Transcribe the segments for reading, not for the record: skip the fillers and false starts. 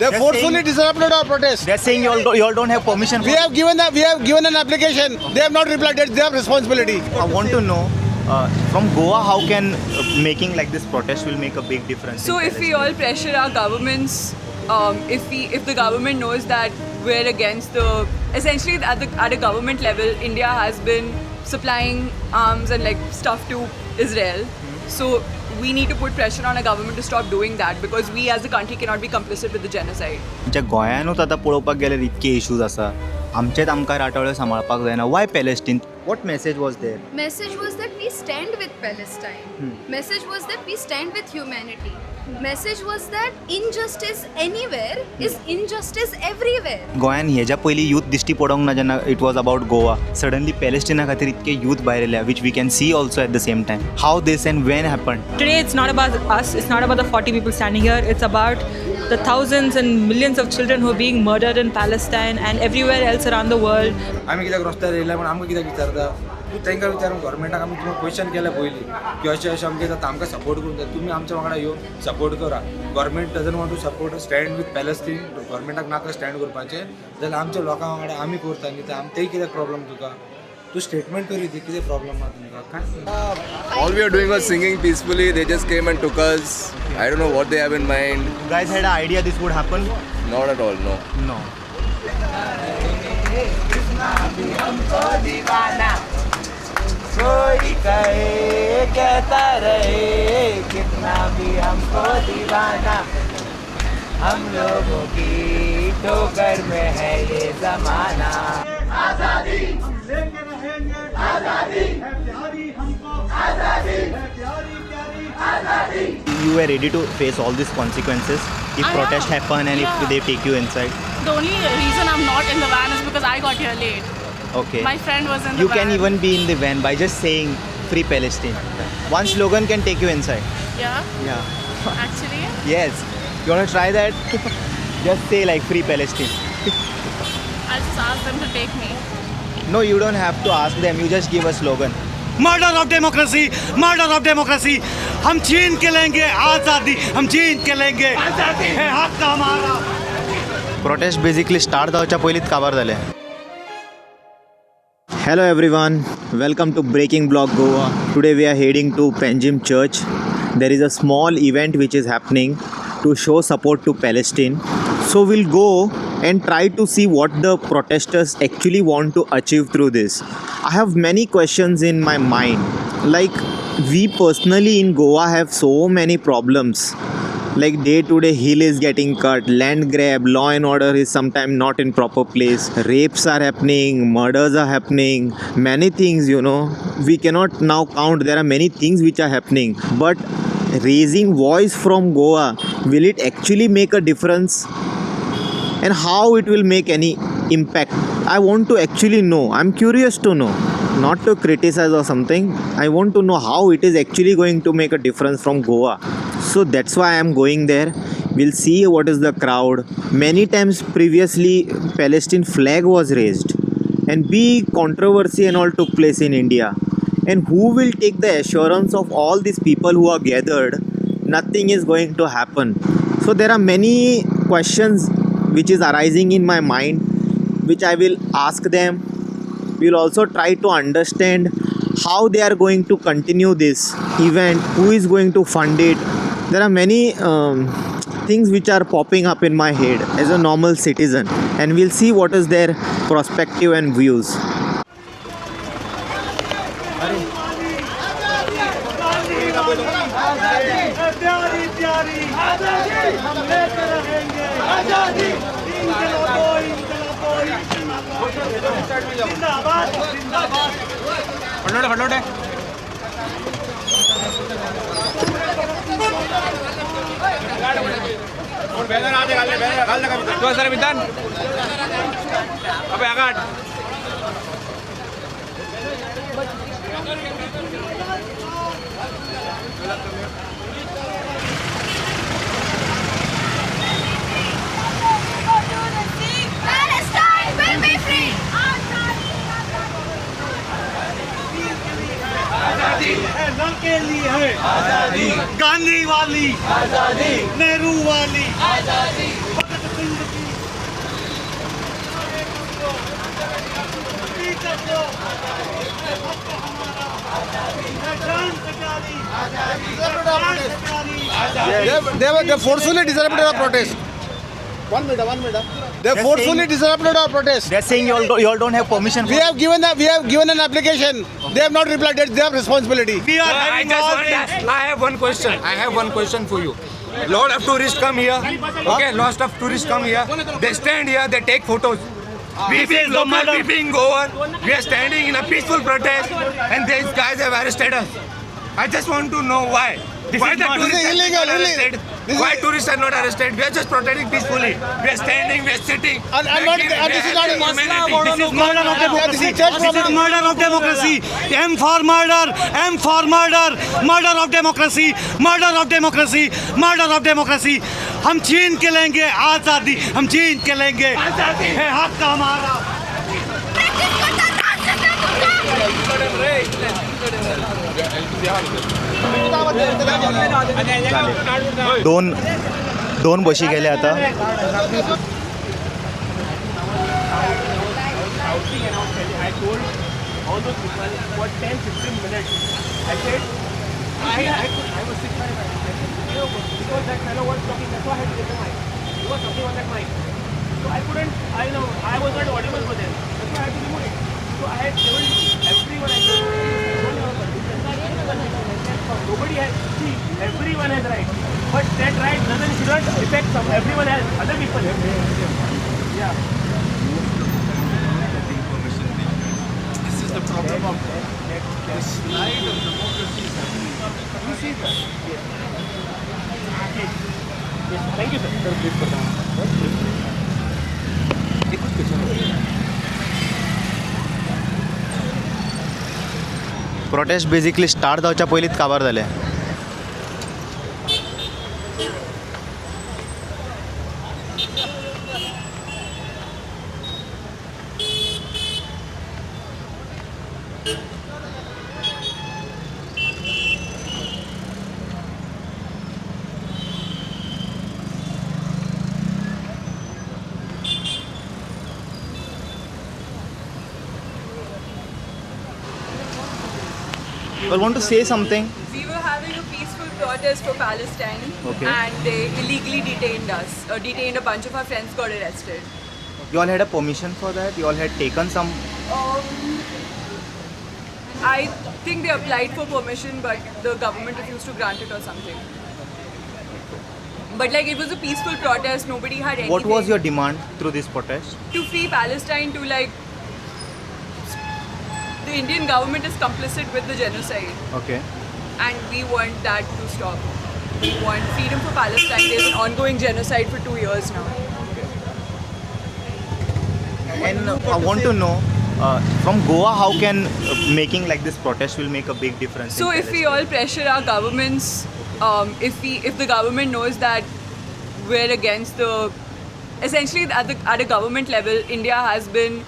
They forcefully disrupted our protest. They're saying you all don't have permission. We have given an application. They have not replied. That's their responsibility. I want to know from Goa how can making like this protest will make a big difference. So in if we Palestine? all pressure our governments, if the government knows that we're against essentially at a government level, India has been supplying arms and like stuff to Israel. So we need to put pressure on our government to stop doing that because we as a country cannot be complicit with the genocide. आमच्या गोंयानूच आतां पळोवपाक गेल्यार इतके issues आसा आमचेच आमकां राटावळ्यो सांबाळपाक जायना why Palestine what message was there Message was that we stand with Palestine. Message was that we stand with humanity. Message was that injustice anywhere is injustice everywhere. गोंयान हेज्या पयलीं यूथ दिश्टी पडोंक ना जेन्ना it was about Goa suddenly पॅलेस्टिना खातीर इतके यूथ भायर येयल्या which we can see also at the same time how this and when happen Today, it's not about us, it's not about the 40 people standing here, it's about the thousands and millions of children who are being murdered in Palestine and everywhere else around the world. आमी कित्याक रस्त्यार येयल्या म्हण आमकां कित्याक विचारता तूं तांकां विचारून गव्हर्मेंटाक आमी तुमकां क्वेश्चन केलें पयलीं की अशें अशें आमकां जाता आमकां सपोर्ट करून जाय तुमी आमच्या वांगडा येवन सपोर्ट करा government doesn't want to support stand with Palestine गव्हर्मेंटाक नाका स्टँड करपाचें जाल्यार आमच्या लोकां वांगडा आमी करता न्ही तर तें कित्याक प्रॉब्लम तुका तूं स्टेटमेंट करी दी कितें प्रॉब्लम आहा तुमकां काय All we are doing was singing peacefully. They just came and took us. I don't know what they have in mind. guys had an idea this would happen Not at all, no. no कोई कहे कहता रहे कितना भी हमको दीवाना हम लोगों की ठोकर में है ये जमाना आजादी हम लेके रहेंगे आजादी है प्यारी हमको आजादी है प्यारी प्यारी आजादी you were ready to face all these consequences if I protest am. happen and if they take you inside The only reason I'm not in the van is because I got here late. okay My friend was in the you van. can even be in the van by just saying free Palestine one slogan can take you inside Yeah, actually. yes you want to try that just say like free Palestine I'll just ask them to take me. no you don't have to ask them you just give a slogan Murder of democracy. Murder of democracy. हम छीन के लेंगे आजादी. हम छीन के लेंगे आजादी. है हक हमारा. प्रोटेस्ट बेसिकली स्टार्ट जावच्या पयलींच काबार जाले Hello everyone, welcome to Breaking Block Goa. Today we are heading to Panjim Church. There is a small event which is happening to show support to Palestine. So we'll go and try to see what the protesters actually want to achieve through this. I have many questions in my mind. Like we personally in Goa have so many problems. Like day to day hill is getting cut, land grab, law and order is sometimes not in proper place, rapes are happening, murders are happening, many things, you know, we cannot now count. There are many things which are happening, but raising voice from Goa, will it actually make a difference and how it will make any impact? I want to actually know. I'm curious to know, not to criticize or something. I want to know how it is actually going to make a difference from Goa. So that's why I'm going there. We'll see what is the crowd. Many times previously Palestine flag was raised and big controversy and all took place in India. And who will take the assurance of all these people who are gathered? Nothing is going to happen. So there are many questions which is arising in my mind, which I will ask them. We'll also try to understand how they are going to continue this event, who is going to fund it. There are many things which are popping up in my head as a normal citizen, and we'll see what is their perspective and views. प्यारी प्यारी आजादी हम लेके रहेंगे आजादी जिंदाबाद जिंदाबाद फटलोट banner आते घाल लगा सर विधान अबे आगाट Palestine will be free. के लिए है आजादी गांधी वाली आजादी नेहरू वाली आजादी They forcefully disrupted our protest. One minute. They forcefully disrupted our protest. They're saying you all don't have permission. We have given an application. They have not replied. That's their responsibility. We are having all things. I have one question for you. Lot of tourists come here. Okay, lots of tourists come here. They stand here. They take photos. We being local, we being Goan, we are standing in a peaceful protest, and these guys have arrested us. I just want to know why. Why the tourists are not arrested? Why tourists are not arrested? We are just protesting peacefully. We are standing, we are sitting. And this is not a humanity. This is murder of democracy. This is murder of democracy. M for murder. M for murder. Murder of democracy. Murder of democracy. Murder of democracy. हम छीन के लेंगे आजादी. हम छीन के लेंगे है हक हमारा. दोन बशी गेल्या आता. Everyone has right, but that right shouldn't affect everyone else, other people. Yeah. This is the problem of the slide of democracy. You see that? Yes, thank you, sir. Sir, please put down. Protest basically start जावच्या पयलींच काबार जाले. I want to say something. We were having a peaceful protest for Palestine, Okay. and they illegally detained us. Detained a bunch of our friends, got arrested. You all had a permission for that? You all had taken some. I think they applied for permission, but the government refused to grant it or something. But like, it was a peaceful protest. Nobody had anything. What was your demand through this protest? To free Palestine, to like, the Indian government is complicit with the genocide, Okay. and we want that to stop. We want freedom for Palestine. There's an ongoing genocide for 2 years now. And I want to know from Goa, how can making like this protest will make a big difference? So in if we all pressure our governments, if the government knows that we're against the, essentially at a government level, India has been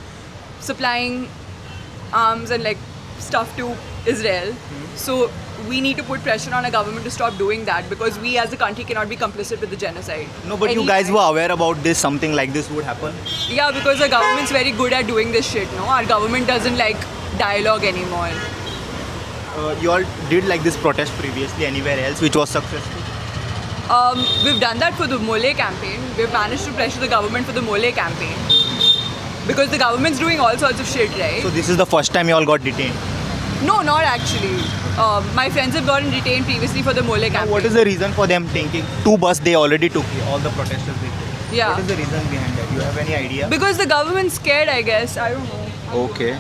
supplying arms and like stuff to Israel. So we need to put pressure on our government to stop doing that, because we as a country cannot be complicit with the genocide. No, but you guys were aware about this, something like this would happen? Yeah, because the government's very good at doing this shit, no? Our government doesn't like dialogue anymore. You all did like this protest previously anywhere else, which was successful? We've done that for the Mole campaign. We've managed to pressure the government for the Mole campaign. Because the government's doing all sorts of shit, right? So this is the first time you all got detained? No, not actually. My friends have gotten detained previously for the Mole campaign. What is the reason for them thinking? 2 bus they already took, all the protesters they took. Yeah. What is the reason behind that? You have any idea? Because the government's scared, I guess. I don't know. Okay.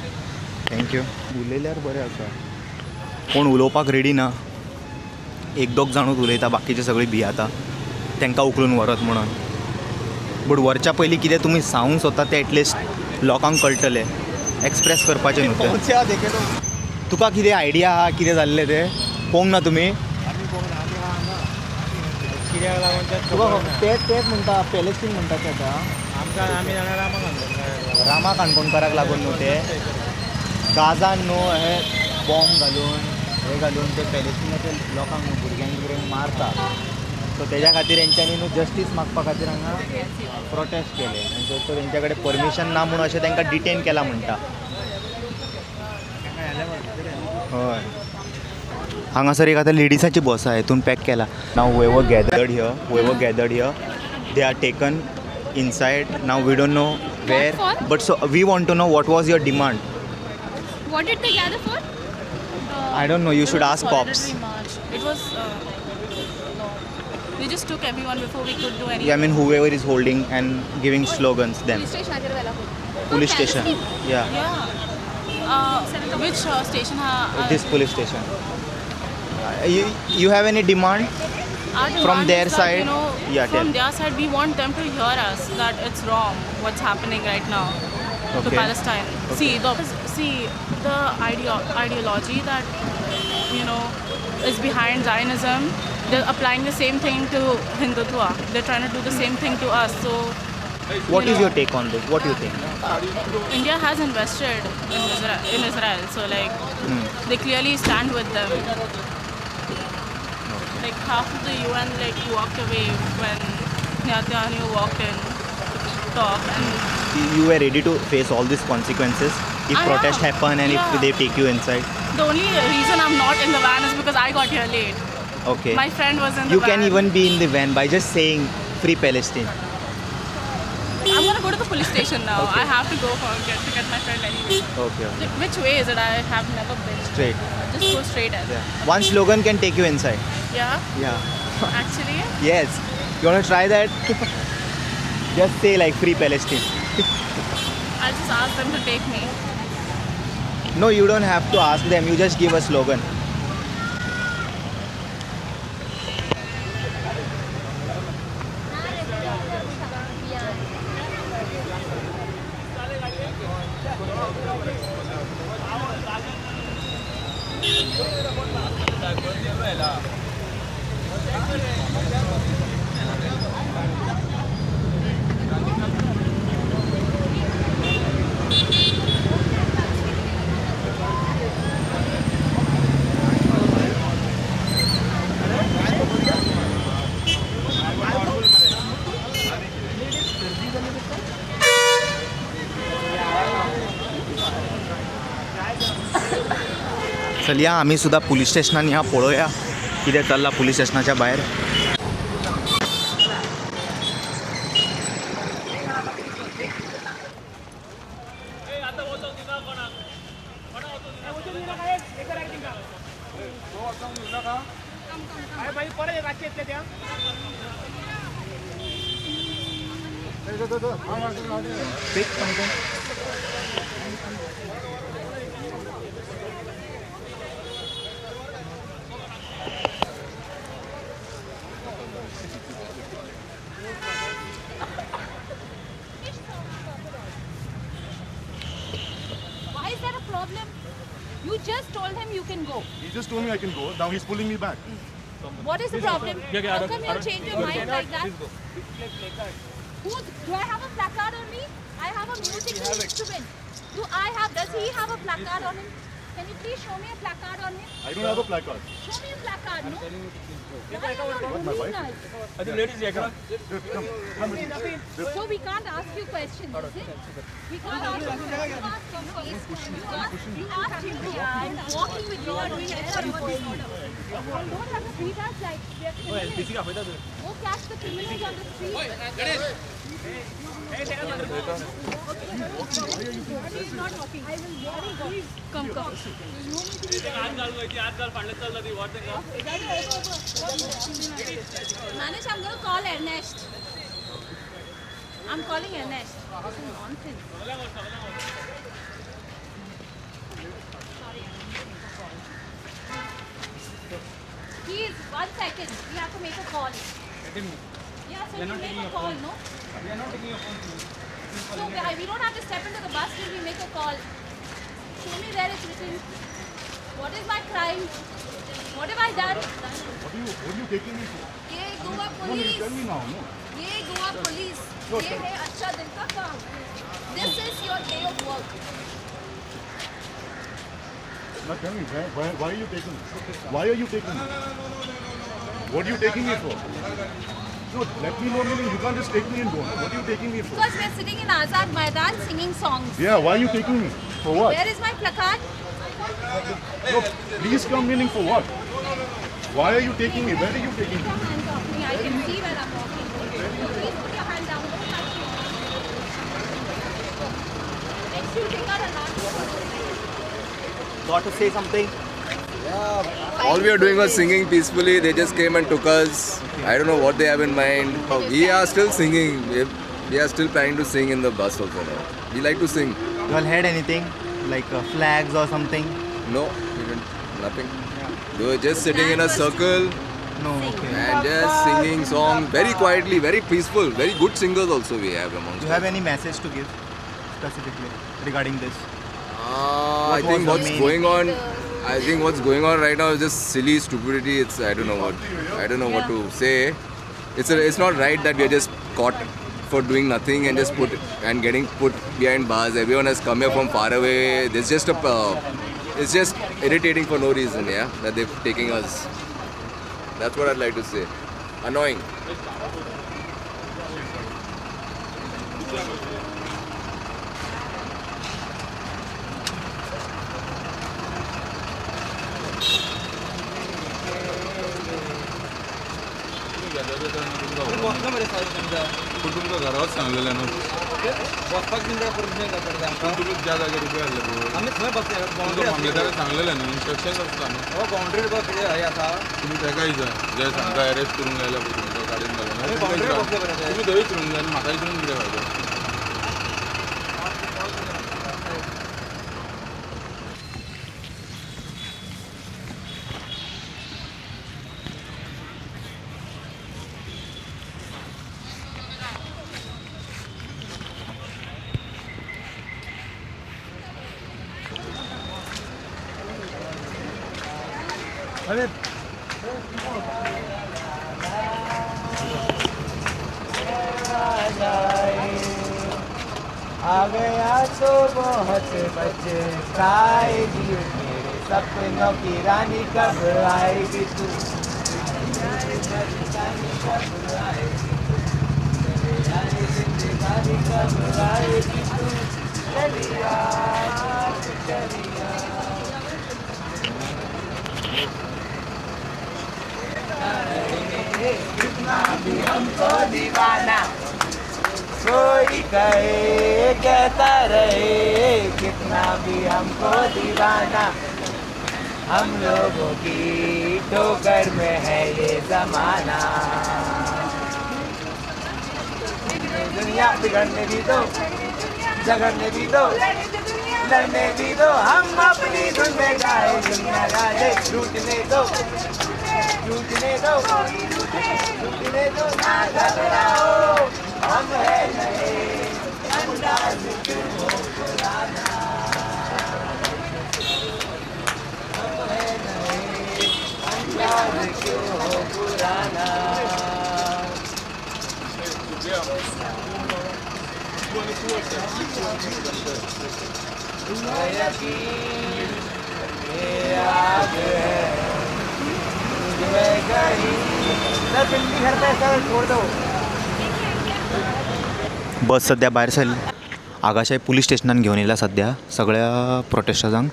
Thank you. उलयल्यार बरें आसा. कोण उलोवपाक ready ना. एक दोग जाणूच उलयता, बाकीचे सगळीं भियाता. तांकां उखलून व्हरत म्हणून. बट व्हरच्या पयलीं कितें तुमी सांगूंक सोदता तें एटलिस्ट लोकांक कळटलें. एक्सप्रेस करपाचें न्हू तें. तुका कितें आयडिया आहा कितें जाल्लें तें? पळोवंक ना तुमी? तेच म्हणटा पॅलेस्टीन म्हणटा तें आतां. रामा काणकोणकाराक लागून न्हू ते गाजान न्हू हे बॉम्ब घालून हे घालून ते पॅलेस्टिनाचे लोकांक न्हू भुरग्यांक मारता. सो तेज्या खातीर हेंच्यांनी न्हू जस्टीस मागपा खातीर हांगा प्रोटेस्ट केले. सो तेंच्या कडेन परमिशन ना म्हणून अशें तांकां डिटेन केला म्हणटा. हय. हांगासर एक आतां लेडिसाची बस आहा हितून पॅक केला नाव whoever gathered here they are taken inside now we don't know where for? but so we want to know what was your demand. What did they gather for? I don't know, you should ask cops. It was no. They just took everyone before we could do anything. Yeah, I mean whoever is holding and giving slogans them. Police station agar wala ho. Police station. Yeah. Yeah. Which station? This police station. You have any demand? Our from demand their is that, side? you know, Yeah, from tell. their side, we want them to hear us that it's wrong what's happening right now to Okay. Palestine. See the ideology that is behind Zionism. They're applying the same thing to Hindutva. They're trying to do the same thing to us. So, What is your take on this? What do you think? India has invested in Israel, so like they clearly stand with them. Like half of the UN walked away when Netanyahu walked in to talk, and You were ready to face all these consequences if I protest am. happen and Yeah. if they take you inside. the only reason I'm not in the van is because I got here late. Okay. My friend was in the You van. can even be in the van by just saying free Palestine. I'm gonna go to the police station now. I have to go to get my friend anyway. Okay. Like, which way is it? I have never been. Straight. Just go straight as. Yeah. One slogan can take you inside. Yeah. Yeah. Actually, Yes. You want to try that? Just say like free Palestine. I'll just ask them to take me. No, you don't have to ask them. You just give a slogan. चल या आम्ही सुद्धा police स्टेशनान ह्या पळोवया कितें चल्लां police स्टेशनाच्या भायर. Pick something. Why is there a problem? You just told him you can go. He just told me I can go. Now he's pulling me back. What is the problem? How come you change your mind like that? Do I have a placard on me? I have a musical instrument. Does he have a placard on him? Can you please show me a placard on him? I don't have a placard. Show me a placard, no? So we can't ask you questions, is it? We can't ask you questions. You asked him, I'm walking with you, doing everything. Don't have to treat us like we're go catch the criminals on the street. He's not walking. I will come. Manish, I'm going to call Ernest. I'm calling Ernest. This is nonsense. Please, 1 second. We have to make a call. Yeah, so you make a call, no? We are not taking your phone. So we don't have to step into the bus till we make a call. Show me where it's written. What is my crime? What have I done? What are you taking me for? ये Goa No, police. tell me now, no. ये Goa police. ये है अच्छा दिन का काम. This is your day of work. Now tell me, why are you taking me? Why are you taking me? What are you taking me for? No, let me know. You can't just take me and go. What are you taking me for? Because we're sitting in Azad Maidan singing songs. Yeah, why are you taking me? For what? Where is my placard? No, please come meaning for what? Why are you taking me? Where are you taking me? Put your hands off me. I can see where I'm walking. Please put your hand down. Don't touch me. Next you take out a lot. Got to say something? All we are doing was singing peacefully. They just came and took us. I don't know what they have in mind. We are still singing. We are still planning to sing in the bus also now. We like to sing. You all had anything like flags or something? No, we didn't. Nothing. They were just sitting in a circle No. Okay. and just singing songs very quietly, very peaceful. Very good singers also we have amongst Do you have any message to give specifically regarding this? I What think was the what's main- going on. I think what's going on right now is just silly stupidity. It's I don't know what to say. It's not right that we are just caught for doing nothing and just getting put behind bars. Everyone has come here from far away. There's just it's just irritating for no reason. Yeah, that they're taking us. That's what I'd like to say. Annoying. तुमका घरावर सांगलेलं ना बसपाक तुमच्या permission करता पण तुम्ही ज्या जागेवर उभे आले आम्ही थंय बसले मामलेदारान सांगलेलं न्हू इन्स्ट्रक्शन आसता न्हू हो बाउंड्री बस हे आसा तुम्ही तेका इजा जे सांगता अरेस्ट करून गायला तुमच्या गाडीन घालून तुम्ही थंयच करून जाय म्हाका इथून कितें पाहिजे आ गया तो बहुत बचकाएगी मेरे सपनों की रानी कब आएगी तू जिंदगानी कब आएगी तू चलिया चलिया कितना भी हमको दीवाना कोई कहे कहता रहे कितना भी हमको दीवाना हम लोगों की ठोकर में है ये जमाना दुनिया बिगड़ने भी दो झगड़ने भी दो लड़ने भी दो हम अपनी धुन में गाए दुनिया गाए टूटने दो टूटने दो ना घबराओ हम है नए अंदाज क्यों हो पुराना हम है नए अंदाज क्यों हो पुराना यकीन ये आग है तुझमें कहीं न दिल्ली घर पे ऐसा छोड़ दो बस सध्या भायर सरली आगाशाय पुलीस स्टेशनान घेवन येयला सध्या सगळ्या प्रोटेस्टर्सांक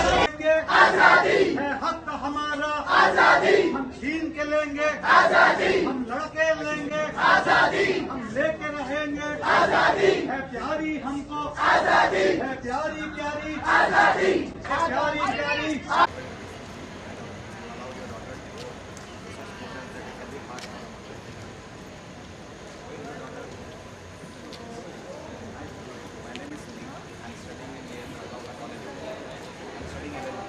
आजादी है हक हमारा आजादी हम छीन के लेंगे आजादी हम लड़के लेंगे आजादी हम लेके रहेंगे आजादी है प्यारी हमको आजादी है प्यारी प्यारी आजादी है प्यारी प्यारी studying in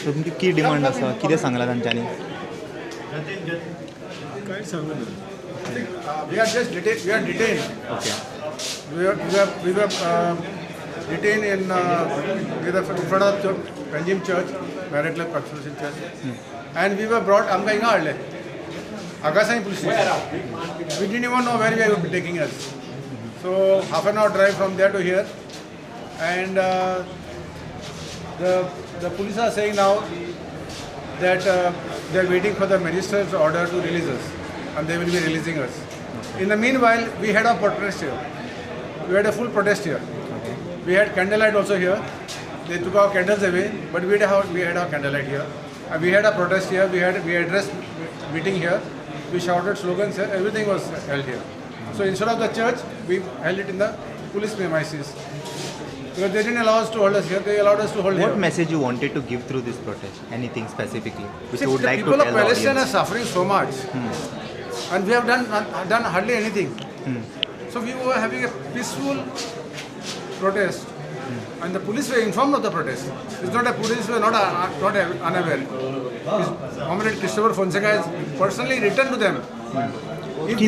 तुमची की डिमांड आसा कितें सांगला तांच्यांनी We are just detained. We are detained. Okay We were detained in front of the Panjim Church, Marriott Club Constitution Church, and we were brought. Amka inga adle. Agasai police station. We didn't even know where they were taking us. So half an hour drive from there to here, and the police are saying now that they are waiting for the magistrate's order to release us, and they will be releasing us. In the meanwhile, we had a protest here. We had a full protest here. We had candlelight also here. They took our candles away, but we had our candlelight here. And we had a protest here. We addressed meeting here. We shouted slogans here. Everything was held here. So instead of the church, we held it in the police premises. Because they didn't allow us to hold us here, they allowed us to hold here. What message you wanted to give through this protest? Anything specifically which See, you would the like to people tell of the Palestine are audience? suffering so much, and we have done hardly anything. So we were having a peaceful protest, and the police were informed of the protest. It's not a police were not unaware. Comrade Christopher Fonseca has personally written to them. If they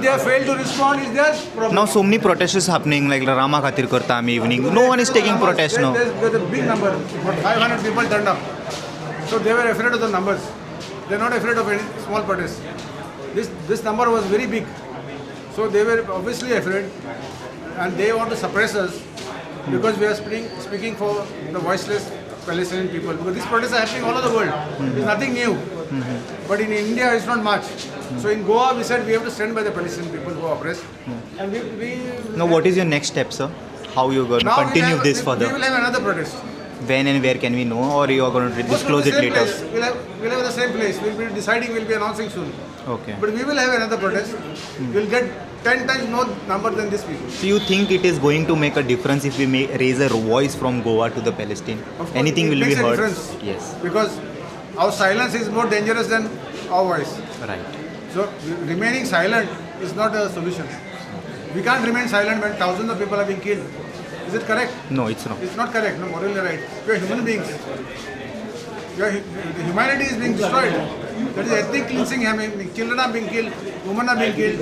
have failed to respond, is their problem. Now so many protests is happening like Rama Khatir karta ami evening. No one is taking protest now. There's a big number, about 500 people turned up. So they were afraid of the numbers. They're not afraid of any small protest. This number was very big. So they were obviously afraid, and they want to suppress us because we are speaking for the voiceless Palestinian people. Because these protests are happening all over the world. It's nothing new. But in India, it's not much. So in Goa, we said we have to stand by the Palestinian people who are oppressed. And we Now what is your next step, sir? How you are going to now continue this further? We will have another protest. When and where can we know, or you are going to disclose it later? We'll have the same place. We'll be deciding, we'll be announcing soon. Okay. But we will have another protest. We'll get 10 times more number than this people. So you think it is going to make a difference if we raise a voice from Goa to the Palestine? Of course, Anything it will be makes a heard? difference. Yes. Because our silence is more dangerous than our voice. Right. So remaining silent is not a solution. We can't remain silent when thousands of people are being killed. Is it correct? No, it's not. It's not correct. No, morally right. We are human beings. The humanity is being destroyed. There is ethnic cleansing happening. Children are being killed. Women are being killed.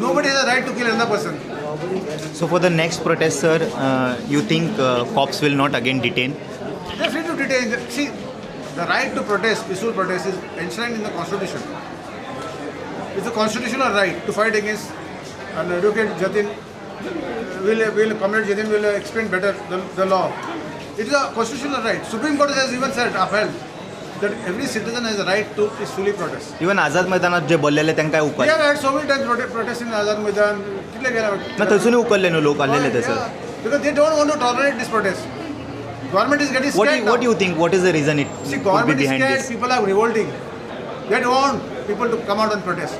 Nobody has a right to kill another person. So for the next protest, sir, you think cops will not again detain? They are free to detain. See, the right to protest, peaceful protest, is enshrined in the Constitution. It's a constitutional right to fight against. And Advocate Jatin Comrade Jatin will explain better the law. It is a constitutional right. Supreme Court has even said, upheld, that every citizen has a right to peacefully protest. Even आझाद मैदानात जे बोललेले तांकां We उकल have had so many times protests in Azad Maidan. ना थंयसून उकलले न्हू लोक आलेले ते sir. Because they don't want to tolerate this protest. Government is getting scared. What do you think? What is the reason it See, could be government is behind scared. this? People are revolting. They don't want people to come out and protest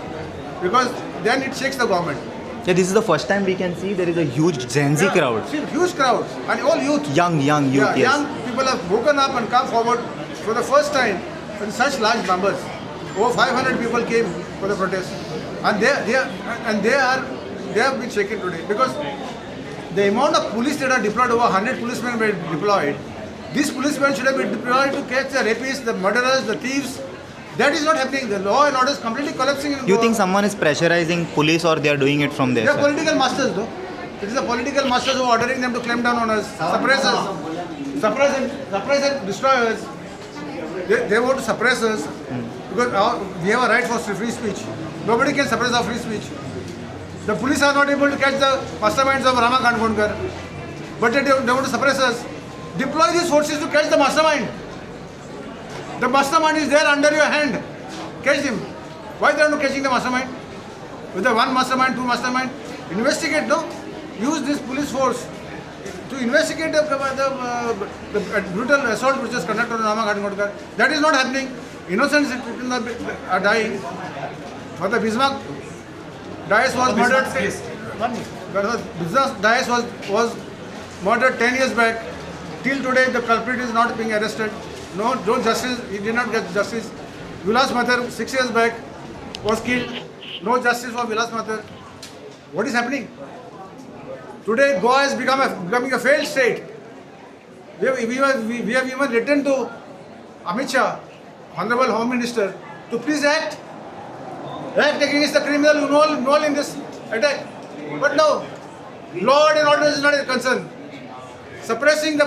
because then it shakes the government. Yeah, this is the first time we can see there is a huge Gen Z crowd. See, huge crowd and all youth. Young youth, Yeah, yes. young people have woken up and come forward for the first time in such large numbers. Over 500 people came for the protest, and they have been shaken today because the amount of police that are deployed, over 100 policemen were deployed. These policemen should have been deployed to catch the rapists, the murderers, the thieves. That is not happening. The law and order is completely collapsing. You think someone is pressurizing police or they are doing it from there? They are Sir? political masters, though. It is the political masters who are ordering them to clamp down on us, suppress us, suppress and destroy us. They want to suppress us because we have a right for free speech. Nobody can suppress our free speech. The police are not able to catch the masterminds of Rama Kandkonkar, but they want to suppress us. Deploy these forces to catch the mastermind. The mastermind is there under your hand. Catch him. Why they are not catching the mastermind? With the one mastermind, two mastermind, investigate, no? Use this police force to investigate the brutal assault which is conducted on Rama Kandkonkar. That is not happening. Innocent citizens are dying. For the Bismarck, Dias was murdered. Bismarck Dias was murdered 10 years back. till today the culprit is not being arrested. No justice, he did not get justice. Vilas Mathur 6 years back was killed. No justice for Vilas Mathur. What is happening? Today Goa is becoming a failed state. We have even written to Amit Shah, Honorable Home Minister, to please act against the criminal involved in this attack. But no, law and order is not a concern. Suppressing the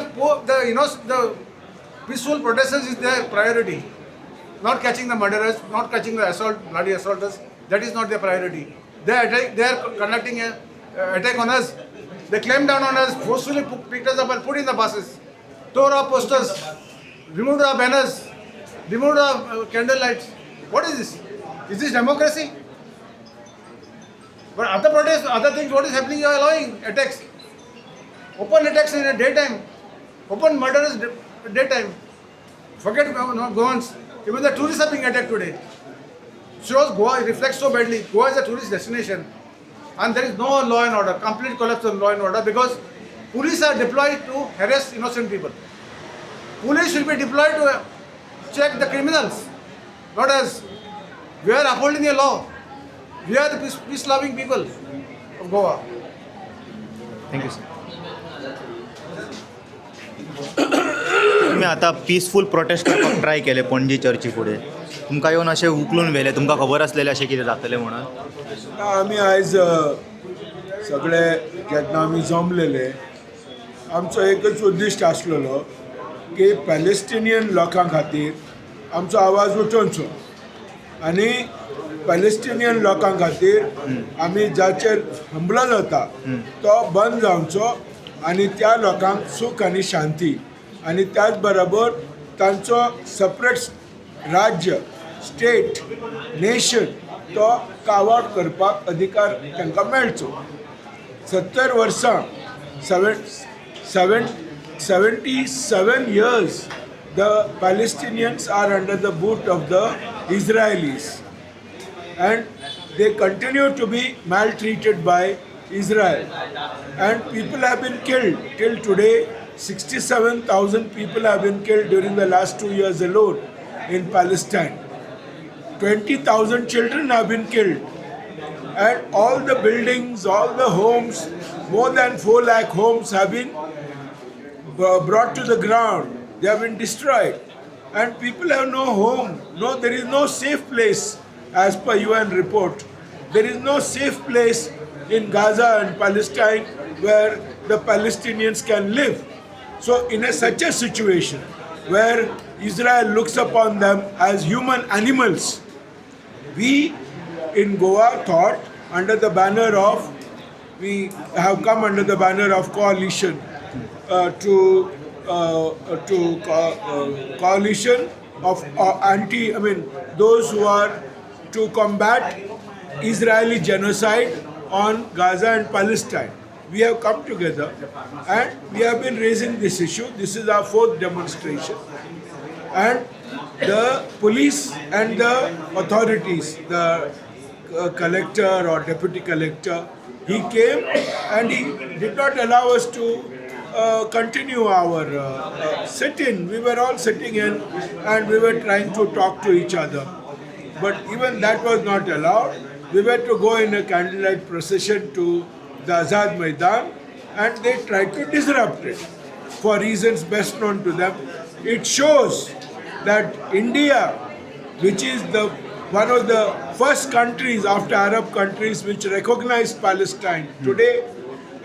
peaceful protesters is their priority. Not catching the murderers, not catching the bloody assaulters. That is not their priority. They are conducting an attack on us. They clamped down on us, forcefully picked us up and put in the buses, tore our posters, removed our banners, removed our candle lights. What is this? Is this democracy? But other protests, other things, what is happening? You are allowing attacks. Open attacks in the daytime. Open murderers daytime. Forget Goans. Even the tourists are being attacked today. Shows Goa, it reflects so badly. Goa is a tourist destination. And there is no law and order. Complete collapse of law and order because police are deployed to harass innocent people. Police will be deployed to check the criminals. Not as we are upholding the law. We are the peace-loving people of Goa. Thank you sir. तुम्ही आता peaceful protest करपाक try केले पणजी चर्ची फुडें. तुमकां येवन अशें उखलून व्हेले, तुमकां खबर आसलेलें अशें कितें जातलें म्हणून? आमी आयज सगळे जेन्ना आमी जमलेले आमचो एकच उद्दिश्ट आसलेलो की पॅलेस्टिनियन लोकां खातीर आमचो आवाज उठोवचो आनी पॅलेस्टिनियन लोकां खातीर आमी जाचेर हमलो जाता तो बंद जावचो आनी त्या लोकांक सूख आनी शांती आनी त्याच बरोबर तांचो सपरेट राज्य स्टेट नेशन तो कावाड करपाक अधिकार तांकां मेळचो. 70 वर्सां 77 years the Palestinians are under the boot of the Israelis and they continue to be maltreated by Israel and people have been killed till today. 67,000 people have been killed during the last 2 years alone in Palestine. 20,000 children have been killed and all the buildings, all the homes, more than 4 lakh homes have been brought to the ground. They have been destroyed and people have no home. No, there is no safe place as per UN report. There is no safe place in Gaza and Palestine where the Palestinians can live. So in such a situation where Israel looks upon them as human animals, we in Goa thought under the banner of, we have come under the banner of coalition coalition of those who are to combat Israeli genocide on Gaza and Palestine. We have come together and we have been raising this issue. This is our 4th demonstration. And the police and the authorities, the collector or deputy collector, he came and he did not allow us to continue our sit-in. We were all sitting in and we were trying to talk to each other. But even that was not allowed. We were to go in a candlelight procession to the Azad Maidan and they tried to disrupt it for reasons best known to them. It shows that India, which is one of the first countries after Arab countries which recognized Palestine, today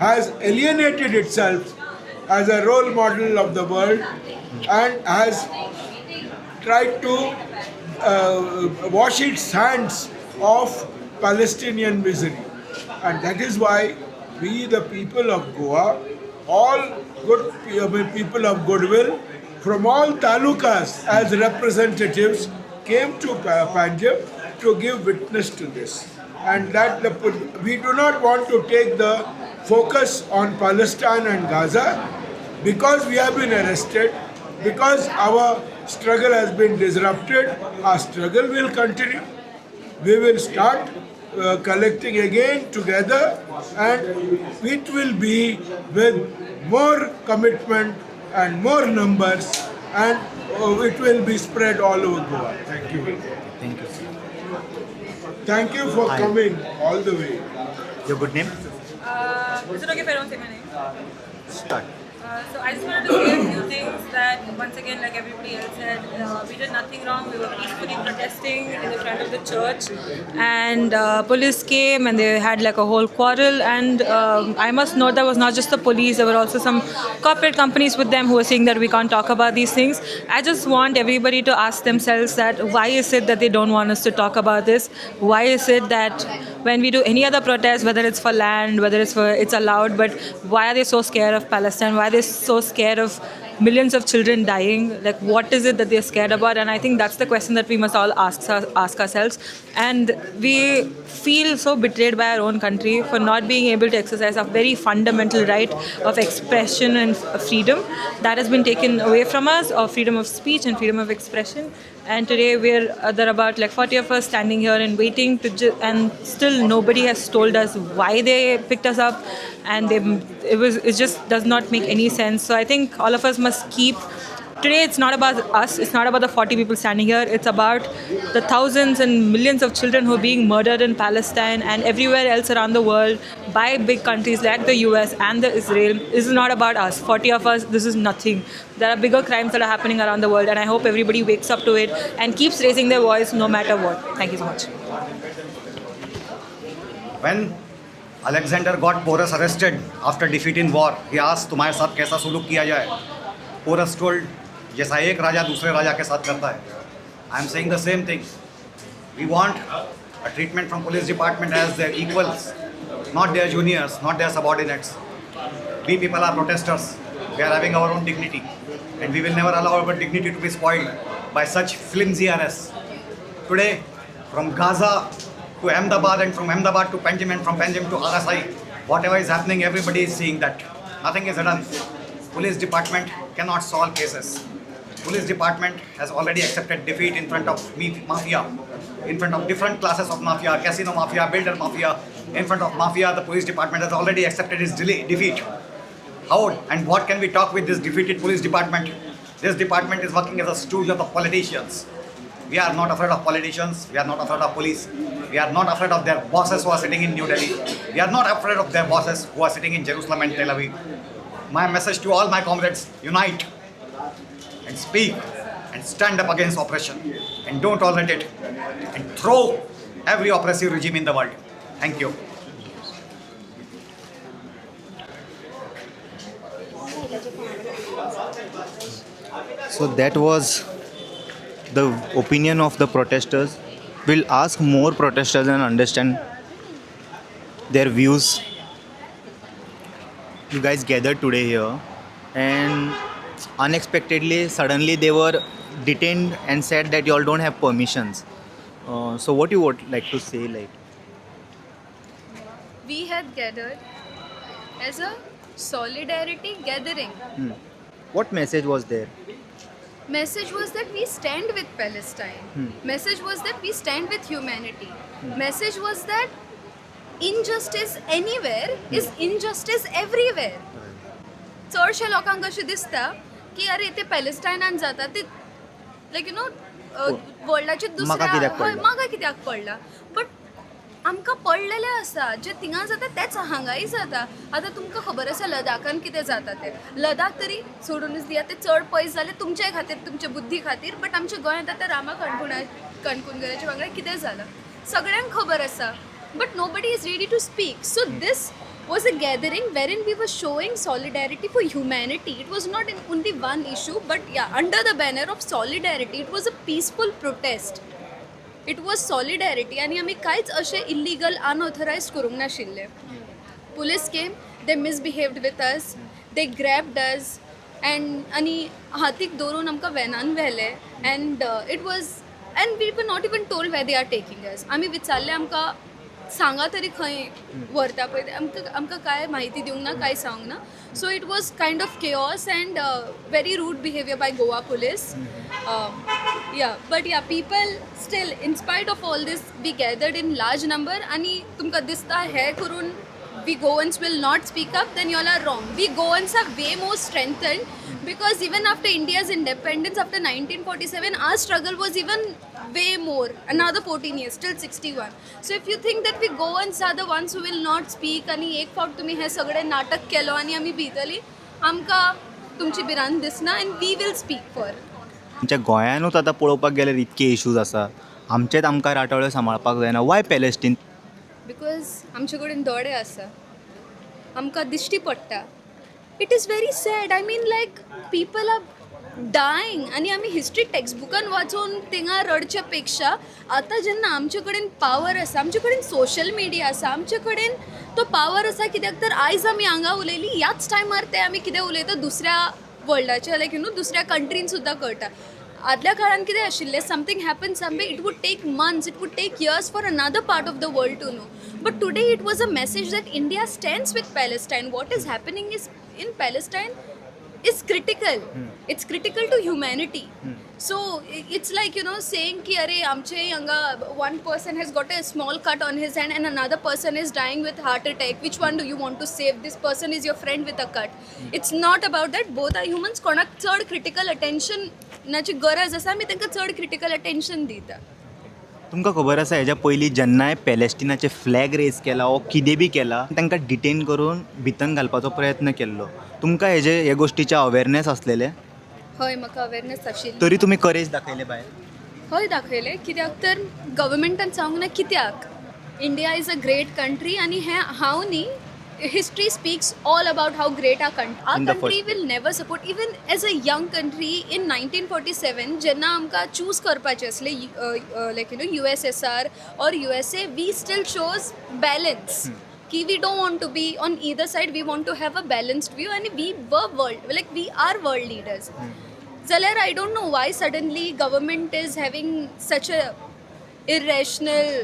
has alienated itself as a role model of the world and has tried to wash its hands of Palestinian misery. And that is why we, the people of Goa, all good people of goodwill from all talukas as representatives came to Panjim to give witness to this. And that we do not want to take the focus on Palestine and Gaza because we have been arrested, because our struggle has been disrupted. Our struggle will continue. We will start collecting again together and it will be with more commitment, and more numbers, and it will be spread all over Goa. Thank you. Thank you. Thank you for Hi. coming all the way. Your good name? Is it okay if I don't say my name? Start. So I just wanted to say a few things that once again, like everybody else said, we did nothing wrong. We were peacefully protesting in the front of the church, and police came and they had like a whole quarrel. And I must note that was not just the police. There were also some corporate companies with them who were saying that we can't talk about these things. I just want everybody to ask themselves that why is it that they don't want us to talk about this? Why is it that when we do any other protest, whether it's for land, whether it's allowed, but why are they so scared of Palestine? Why are they so scared of millions of children dying? Like, what is it that they're scared about? And I think that's the question that we must all ask ourselves. And we feel so betrayed by our own country for not being able to exercise a very fundamental right of expression and freedom that has been taken away from us, of freedom of speech and freedom of expression. And today there are about like 40 of us standing here and waiting and still nobody has told us why they picked us up, and it just does not make any sense. So I think all of us must keep. Today it's not about us, it's not about the 40 people standing here, it's about the thousands and millions of children who are being murdered in Palestine and everywhere else around the world by big countries like the US and the Israel. This is not about us, 40 of us, this is nothing. There are bigger crimes that are happening around the world, and I hope everybody wakes up to it and keeps raising their voice no matter what. Thank you so much. When Alexander got Porus arrested after defeat in war, he asked, तुम्हारे साथ कैसा सुलूक किया जाए? Porus told, जैसा एक राजा दूसरे राजा के साथ करता है. I am saying the same thing. We want a treatment from police department as their equals, not their juniors, not their subordinates. We people are protesters. We are having our own dignity, and we will never allow our dignity to be spoiled by such flimsy arrests. Today, from Gaza to Ahmedabad, and from Ahmedabad to Panjim, and from Panjim to RSI, whatever is happening, everybody is seeing that. Nothing is done. Police department cannot solve cases. Police department has already accepted defeat in front of mafia, in front of different classes of mafia, casino mafia, builder mafia. In front of mafia, the police department has already accepted its defeat. How and what can we talk with this defeated police department? This department is working as a stooge of the politicians. We are not afraid of politicians. We are not afraid of police. We are not afraid of their bosses who are sitting in New Delhi. We are not afraid of their bosses who are sitting in Jerusalem and Tel Aviv. My message to all my comrades, unite and speak and stand up against oppression and don't tolerate it and throw every oppressive regime in the world. Thank you. So that was the opinion of the protesters. We'll ask more protesters and understand their views. You guys gathered today here, and unexpectedly, suddenly they were detained and said that you all don't have permissions. So what you would like to say, like? We had gathered as a solidarity gathering. What message was there? Message was that we stand with Palestine. Message was that we stand with humanity. Message was that injustice anywhere is injustice everywhere. चडशे लोकांक अशें दिसता की अरे इथे पॅलेस्टायनान जाता ते like you know वर्ल्डाचे दुसऱ्या म्हाका कित्याक पडला बट आमकां पडलेलें आसा जे थिंगा जाता तेच हांगाय जाता. आतां तुमकां खबर आसा लडाखान कितें जाता तें. लडाख तरी सोडूनच दिया ते चड पयस जालें तुमचे खातीर तुमचे बुद्धी खातीर बट आमच्या गोंयांत आतां रामा कणकुणगराच्या वांगडा कितें जालां सगळ्यांक खबर आसा. But nobody is ready to speak. So this was a gathering wherein we were showing solidarity for humanity. It was not in only one issue, but yeah, under the banner of solidarity, it was a peaceful protest. It was solidarity, and आमी कांयच अशें illegal, unauthorized करूंक नाशिल्ले. Police came, they misbehaved with us, they grabbed us, and आनी हातीक दवरून आमकां वॅनान व्हेले, and it was, and we were not even told where they are taking us. आमी विचारलें आमकां सांगा तरी खंय व्हरता पळय आमकां काय म्हायती दिवंक ना काय सांगूंक ना. So it was kind of chaos and very rude behaviour by Goa police. But people still in spite of all this we gathered in large number. आनी तुमकां दिसता हें करून we Goans will not speak up, then you all are wrong. We Goans are way more strengthened because even after India's independence, after 1947, our struggle was even way more. Another 14 years, till 61. So if you think that we Goans are the ones who will not speak, आणि एक फावट तुम्ही हे सगळे नाटक केलो आणि आम्ही भितली, आमकां तुमची भिरांत दिसना, and we will speak for. आमच्या गोंयानूच आतां पळोवपाक गेल्यार इतके इश्यूज आसा, आमचेच आमकां राटवळे सांबाळपाक जायना. Why Palestine? बिकॉज आमचे कडेन दोळे आसा, आमकां दिश्टी पडटा. It is very sad. I mean like people are dying आनी आमी हिस्ट्री टेक्स्टबुकान वाचून थिंगा रडचे पेक्षा आतां जेन्ना आमचे कडेन पावर आसा, आमचे कडेन सोशल मिडिया आसा, आमचे कडेन तो पावर आसा, कित्याक तर आयज आमी हांगा उलयली, ह्याच टायमार ते आमी कितें उलयता दुसऱ्या वर्ल्डाच्या लायक दुसऱ्या कंट्रीन सुद्दां कळटा. आदल्या काळान कितें आशिल्लें, something happen somewhere, it would take months, it would take years for another part of the world to know. But today it was a message that India stands with Palestine. What is happening is in Palestine is critical. It's critical to humanity. So it's like, saying ki are amche yanga one person has got a small cut on his hand and another person is dying with heart attack. Which one do you want to save? This person is your friend with a cut. It's not about that. Both are humans. कोणाक चड critical attention नाची गरज आसा, आमी तांकां चड critical attention दिता. तुमकां खबर आसा हेज्या पयलीं जेन्नाय पॅलेस्टिनाचे फ्लॅग रेज केला वो कितें बी केला, तांकां डिटेन करून भितन घालपाचो प्रयत्न केल्लो. तुमकां हे गोश्टीचें अवेरनेस आसलेलें? हय, म्हाका अवेरनेस आशिल्ली. तरी तुमी करेज दाखयले भायर? हय, दाखयलें. कित्याक तर गव्हर्मेंटान सांगूंक ना कित्याक. India is a great country आनी हें हांव न्ही, history speaks all about how great our country will never support. Even as a young country in 1947 jenna amka choose karpache asle like USSR or USA, we still chose balance. Ki we don't want to be on either side, we want to have a balanced view and we are world leaders. Zalar, I don't know why suddenly government is having such a irrational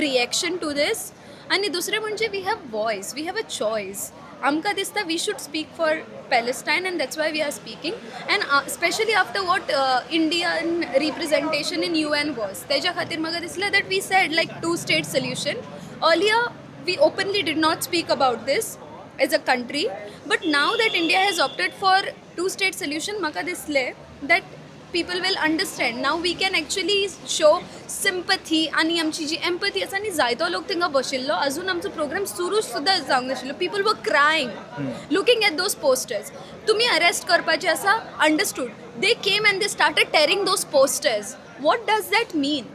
reaction to this. आणि दुसरें म्हणजे we have voice, we have a choice. आमकां दिसता we should speak for Palestine and that's why we are speaking. And specially after what Indian representation in UN was, तेज्या खातीर म्हाका दिसलें that we said like 2 state solution. Earlier we openly did not speak about this as a country, but now that India has opted for 2 state solution, म्हाका दिसलें that people will understand. Now we can actually show sympathy आणि आमची जी empathy आसा न्ही, जायतो लोक थिंगा बशिल्लो, अजून आमचो प्रोग्राम सुरू सुद्दां जावंक नाशिल्लो. People were crying looking at those posters. तुमी अरेस्ट करपाचे आसा, understood. They came and they started tearing those posters. What does that mean?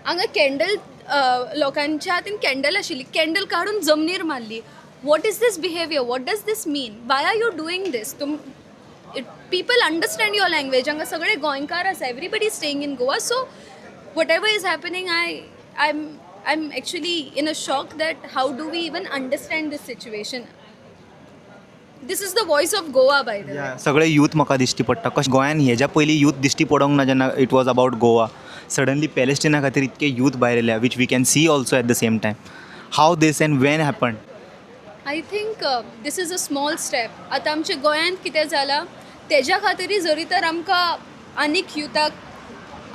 हांगा कॅन्डल, लोकांच्या हातीन कॅन्डल आशिल्ली, कॅन्डल काडून जमनीर मारली. What is this behaviour? What does this mean? Why are you doing this? People understand your language. हांगा सगळे गोंयकार आसा, everybody is staying in Goa. So whatever is happening, I'm actually in a shock that how do we even understand this situation. This is the voice of Goa, by the way. सगळे youth म्हाका दिश्टी पडटा. कशें गोंयान हेज्या पयलीं youth दिश्टी पडोंक ना जेन्ना it was about Goa. Suddenly पॅलेस्टिना खातीर इतके यूथ भायर येयल्या, which we can see also at the same time. How this and when happen? I think this is a small step. आतां आमच्या गोंयांत कितें जालां तेज्या खातीर जरी तर आमकां आनीक युथाक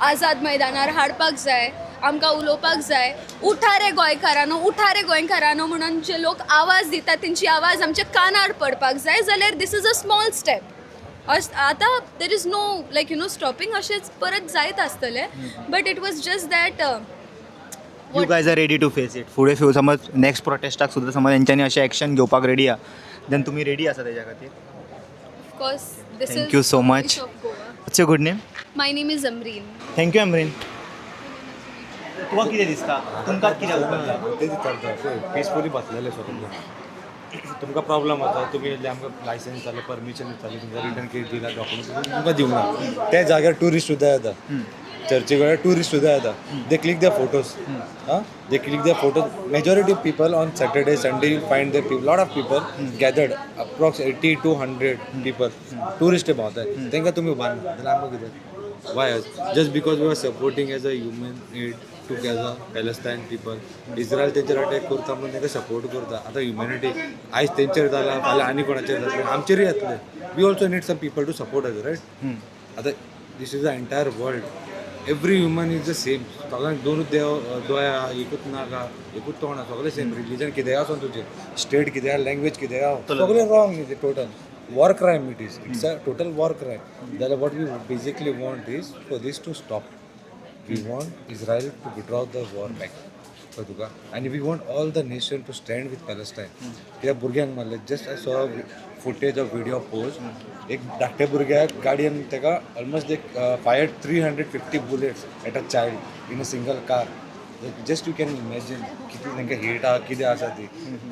आझाद मैदानार हाडपाक जाय, आमकां उलोवपाक जाय, उठा रे गोंयकारांनो, उठा रे गोंयकारांनो म्हणून जे लोक आवाज दितात तेंची आवाज आमच्या कानार पडपाक जाय, जाल्यार this is a small step. आतां there is no like stopping. अशेंच परत जायत आसतलें. But it was just that you guys are ready to face it. फुडें समज नेक्स्ट प्रोटेस्टाक सुद्दां समज तेंच्यांनी अशें एक्शन घेवपाक रेडी आहा, देन तुमी रेडी आसा तेज्या खातीर? Course, this Thank is you so the much. voice of Goa. What's your good name? My name is Amreen. Thank you, Amreen. तुका कितें दिसता? तुमकां कितें उपकारता? ते दिसता पीसफुली बसलेले स्वतंत्र. तुमकां प्रॉब्लम जाता, तुमी आमकां लायसन्स जालें, परमिशन जालें, तुमकां रिटर्न किट दिला, डॉक्युमेंट तुमकां दिवंक ना. त्या जाग्यार ट्युरिस्ट सुद्दां येता, चर्ची कडेन ट्युरिस्ट सुद्दां येता. दे click the photos. They click their photos. Majority of people on Saturday, Sunday, you'll find there people, lot of people gathered, approx 80 to 100 people. Tourist about that. Thenka tumi ban. Why? Just because we are supporting as a human aid together Palestine people. Israel तेंचेर attack करता म्हणून तेंका support करता. आता humanity आयज तेंचेर जाला, फाल्यां आनी कोणाचेर जातलें, आमचेरूय येतलें. We also need some people to support us, right? आता this is the entire world. Every human is the same. सगळ्यांक दोनूच देव दोळ्या एकूच नाका एकूच तोंडा सगळे सेम. रिलीजन कितें आसूं तुजें, स्टेट कितें लँग्वेज कितें सगळें रॉंग न्ही तें total. War crime it is. It's a total war crime. जाल्यार what we basically want is for this to stop. We want Israel to withdraw the war back कळ्ळें तुका. आनी we want all the nation to stand with Palestine. कित्याक भुरग्यांक मारले. Just I saw footage of video post. एक धाकट्या भुरग्याक गाडयेन ताका ऑलमोस्ट एक fired 350 bullets at a child in a single car. Just you can imagine कितली तांकां हेट आहा कितें आसा ती.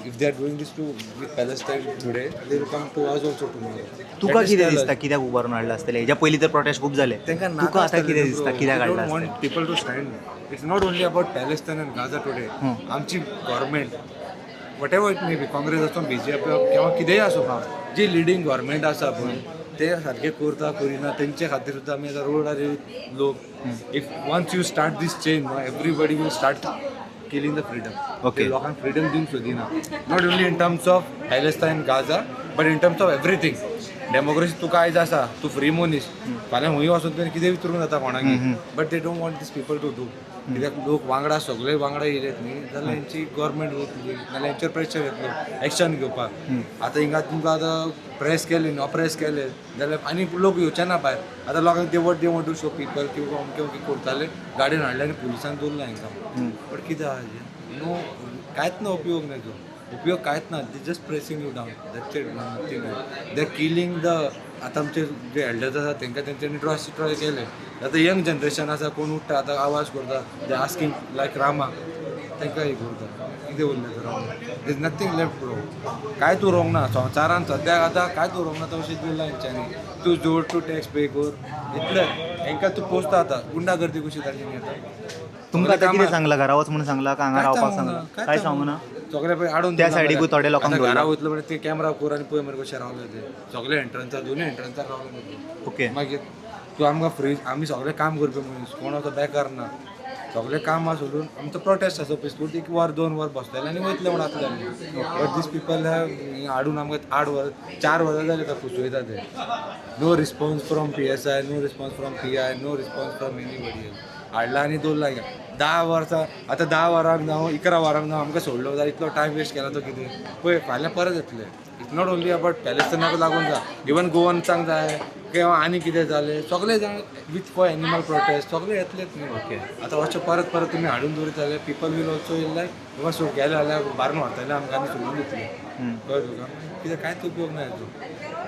If they are doing this to with Palestine today they will come to us also tomorrow. तुका कितें दिसता कित्याक उबारून हाडला आसतलें? हेज्या पयलीं तर प्रोटेस्ट खूब जाले. तुका आतां कितें दिसता कित्याक हाडला आसतलें? People to stand. It's not only about Palestine and Gaza today. आमची government whatever it may be Congress आसूं BJP किंवा कितेंय आसूं जी लिडींग गव्हर्मेंट आसा पळय ते सारकें करता करिना तेंचे खातीर सुद्दां आमी आतां रोडार लोक. If once you start this change everybody will start killing the freedom. Okay. लोकांक फ्रीडम दिवंक सोदिना. Not only in terms of Palestine Gaza but in terms of everything. Democracy तुका आयज आसा तूं फ्री मनीस फाल्यां खंय वचून तुवें कितें विचारूंक जाता कोणाकय. But they don't want this people to do. कित्याक लोक वांगडा सगळे वांगडा येयलेत न्ही जाल्यार हेंची गव्हर्मेंट वतली नाल्यार हेंचेर प्रेशर येतलो एक्शन घेवपाक. आतां हिंगा तुमकां आतां प्रेस केली अप्रेस केले जाल्यार आनी लोक येवचे ना भायर. आतां लोकांक they want to show people किंवा अमकें अमकें करताले गाडयेन हाडले आनी पुलिसान दवरला हांकां. बट कितें आहा नो कांयच ना उपयोग ना तो. उपयोग कांयच ना. They just pressing you down. That's it. Nothing. They are killing the. आतां आमचे जे एल्डर्स आसा तांकां तेंच्यांनी ट्रॉय केले. आतां यंग जनरेशन आसा कोण उठता आतां आवाज करता दे आस्किंग लायक रामा तांकां हे करता. कितें उरलें तर wrong. They is nothing left wrong. कांय तूं रॉंग ना संवसारान सद्याक आतां कांय तूं रॉंग ना तो अशें दिला हेंच्यांनी. तूं जोड तूं टॅक्स पे कर इतलें. हांकां तूं पोसता आतां गुंडा गर्दी कशी जाली आतां. तुमकां आतां कितें सांगलां घरा वच म्हणून सांगलां काय हांगा रावपाक सांगलां? काय सांगू ना. सगळे पळय हाडून त्या सायडीकूय थोडे लोकांक घरा वयतलो म्हणजे ते कॅमेरा कर आनी पळय मरे कशें रावले ते सगळे एंट्रन्सार दोनूय एंट्रन्सार रावले. ओके. मागीर तूं आमकां फ्री आमी सगळे काम करपी मनीस कोण असो बेकार ना. सगळे कामां सोडून आमचो प्रोटेस्ट आसा पिसफूल 1 वर 2 वर बसलेले आनी वयतले म्हण आसले आमी. बट दीस पीपल हाडून आमकां 8 वर 4 वरां जालीं आतां फुसयता ते. No response from PSI, no response from PI, no response from anybody. हाडला आनी दवरला हिंगा 10 वर्सां. आतां 10 वरांक जावं 11 वरांक जावं आमकां सोडलो जाल्यार इतलो टायम वेस्ट केला तो कितें पळय फाल्यां परत येतले. इट्स नॉट ओनली अबाउट पॅलेस्टायनाक लागून जाय. इवन गोवन्सांक जाय किंवा आनी कितें जालें सगळे जाण वीथ फॉर एनिमल प्रोटेस्ट सगळे येतलेच न्ही. ओके. आतां अशें परत परत तुमी हाडून दवरीत जाल्यार पीपल वील ऑल्सो येयले किंवा सोड गेले जाल्यार बारून व्हरतले आमकां आनी सोडून दितले. कळ्ळें तुका. कित्याक कांयच उपयोग ना हेजो.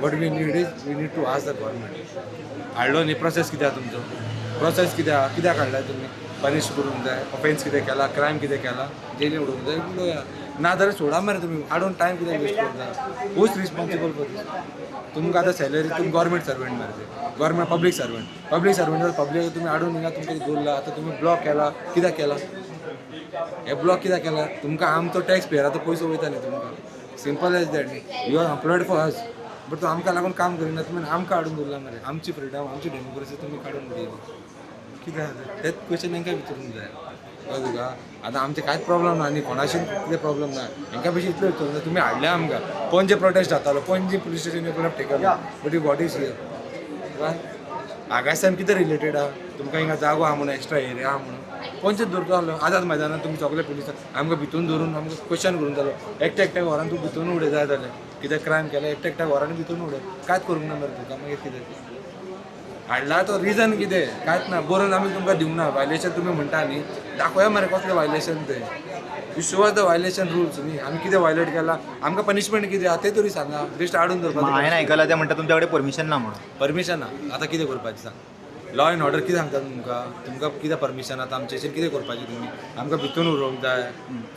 What we need is we need to ask the government. हाडलो न्ही प्रोसेस कित्याक तुमचो प्रोसेस कित्याक हाडला तुमी. पनीश करूंक जाय. ऑफेन्स कितें केला क्रायम कितें केला जेली उडोवंक जाय उडोवया. ना जाल्यार सोडा मरे तुमी हाडून टायम कित्याक वेस्ट करता. हूज रिस्पॉन्सिबल फॉर दीस. तुमकां आतां सॅलरी तुमी गव्हर्मेंट सर्वंट मरे ते गव्हर्मेंट पब्लीक सर्वंट पब्लीक तुमी हाडून हिंगा तुमकां दवरला. आतां तुमी ब्लॉक केला कित्याक केला हे ब्लॉक कित्याक केला. तुमकां आमचो टॅक्स पेयराचो पयसो वयता न्ही तुमकां. सिंपल एज दॅट न्ही. You are employed for us but तूं आमकां लागून काम करिना. तुमी आमकां हाडून दवरला मरे. आमची फ्रिडम आमची डेमोक्रेसी तुमी काडून उडयली. कितें जाता तेच क्वेश्चन तांकां विचारूंक जाय. कळ्ळें तुका. आतां आमचें कांयच प्रॉब्लम ना न्ही कोणाशीच कितें प्रॉब्लम ना. हांकां बेश्टी इतलें विचारूंक जाय तुमी हाडल्या आमकां पणजे प्रोटेस्ट जातालो Panaji police station you could taken but you what is here. आगासान कितें रिलेटेड आहा. तुमकां हिंगा जागो आहा म्हणून एक्स्ट्रा एरिया आहा म्हणून पणजेच दवरता आसलो. आझाद मैदानात तुमी सगळे पुलिसांक आमकां भितून धरून आमकां क्वेश्चन करून जालो. एकट्या घरान तूं भितून उडय जाय जाल्यार कितें क्रायम केलें एकट्या घरान भितून उडय कांयच करूंक ना मरे तुका. मागीर कितें हाडला तो रिजन कितें कांयच ना. बरोवन आमी तुमकां दिवंक ना. वायलेशन तुमी म्हणटा न्ही दाखोवया मरे कसलें वायलेशन तें. You show the violation rules न्ही. आमी कितें वायलेट केला आमकां पनिशमेंट कितें आहा तें तरी सांगा. बेस्ट हाडून दवरपाक. हांवें आयकलां ते म्हणटा तुमच्या कडेन परमिशन ना म्हणून. परमिशन ना. आतां कितें करपाचें सांग. लॉ एंड ऑर्डर कितें सांगता तुमकां कितें परमिशन आतां आमचेर कितें करपाचें तुमी. आमकां भितून उरोवंक जाय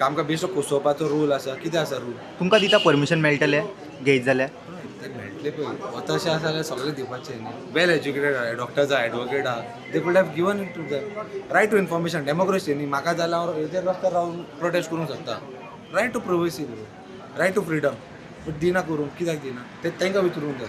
आमकां बेश्टो कोसोवपाचो रूल आसा कितें आसा रूल. तुमकां दिता परमिशन मेळटलें घेयत जाल्यार. मेळटलें पळय वता अशें आसा जाल्यार सगळें दिवपाचें न्ही. वेल एज्युकेटेड आहा डॉक्टर्स आहा एडवोकेट आहा they could have given it to them. Right to information democracy न्ही. म्हाका जाल्यार हांव हेजेर रस्त्यार रावन प्रोटेस्ट करूंक शकता. Right to privacy right to freedom. But दिना करूंक कित्याक दिना तें तांकां विचारूंक जाय.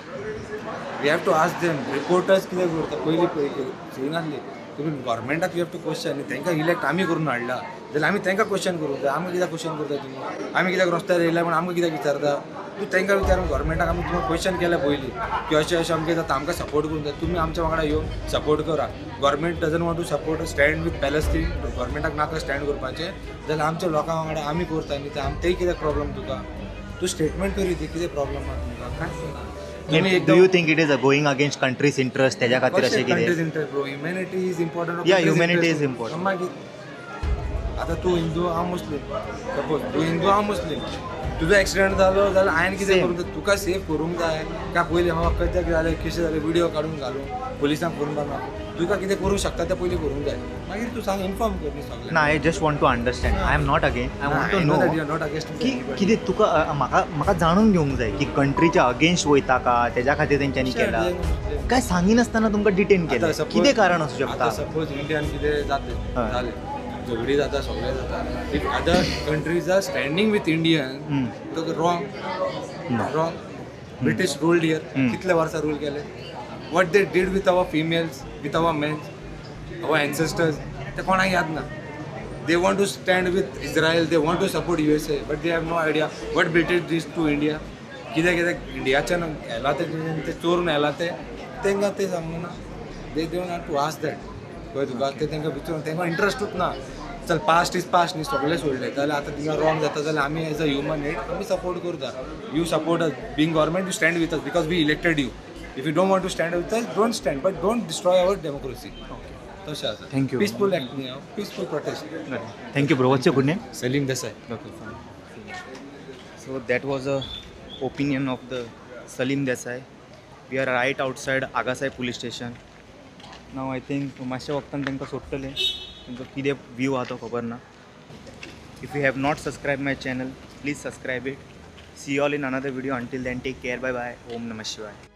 We have to ask them. Reporters कितें करता पयलीं पळय नासली तुमी गव्हर्मेंटाक यू हॅव टू क्वेश्चन. तांकां इलेक्ट आमी करून हाडला जाल्यार आमी तांकां क्वेश्चन करूंक जाय. आमकां कित्याक क्वेश्चन करता तुमी. आमी कित्याक रस्त्यार येयल्या म्हण आमकां कित्याक विचारता. तूं तांकां विचारून गव्हर्मेंटाक आमी तुमकां क्वेश्चन केलें पयलीं की अशें अशें आमकां जाता आमकां सपोर्ट करून जाय तुमी आमच्या वांगडा येवन सपोर्ट करा government doesn't want to support stand with Palestine गव्हर्मेंटाक नाका स्टँड करपाचें जाल्यार आमच्या लोकां वांगडा आमी करता न्ही तें कित्याक प्रॉब्लम तुका तूं स्टेटमेंट करी ती कितें प्रॉब्लम आहा तुमकां काय do you think it is going against countries interest त्याच्या खातीर अशें कंट्रीज कितें interest bro humanity is important या ह्युमॅनिटी इज इम्पॉर्टंट मागीर आतां तूं हिंदू हांव मुस्लीम सपोज तूं हिंदू हांव मुस्लीम तुजो एक्सिडेंट जालो जाल्यार हांवें कितें करूंक जाय तुका सेफ करूंक जाय काय पयलीं म्हाका कशें जालें कशें जालें विडियो काडून घालून पुलिसांक फोन मारना तुका कितें करूंक शकता तें पयलीं करूंक जाय मागीर तूं सांग इन्फॉर्म कर न्ही सगळें ना I just want to understand I am not again I want to know not against की कितें तुका म्हाका जाणून घेवंक जाय की कंट्रीच्या अगेन्स्ट वयता का तेज्या खातीर तेंच्यांनी केला काय सांगिनासतना तुमकां डिटेन केलें कितें कारण असू शकता सपोज इंडियान कितें जालें झगडी जाता सगळें जाता if other countries are standing with Indian wrong British ruled here कितल्या वर्सां रूल केले what they did with our females with our mens our ancestors ते कोणाक याद ना they want to stand with Israel they want to support USA but they have no idea what British does to India कितें कितें इंडियाच्यान येला ते चोरून येला ते तांकां ते सांगू ना they don't have to ask that पळय तुका ते तांकां विचारून तांकां इंट्रस्टूच ना चल पास्ट इज पास्ट न्ही सगळें सोडलें जाल्यार आतां तिंगा रॉंग जाता जाल्यार आमी एज अ ह्युमन हेड आमी सपोर्ट करता you support us being government you stand with us because we elected you if you don't want to stand with us don't stand but don't destroy our democracy तशें आसा thank you peaceful act न्ही peaceful protest thank you bro what's your good name Salim Desai So that was a opinion of the Salim Desai. We are right outside Agasai police station. Now I think मातशे वक्तान तांकां सोडटलें तांकां कितें view आहा तो खबर ना. If you have not subscribed my channel, please subscribe it. See you all in another video. Until then, take care. Bye bye. Om Namah Shivaya.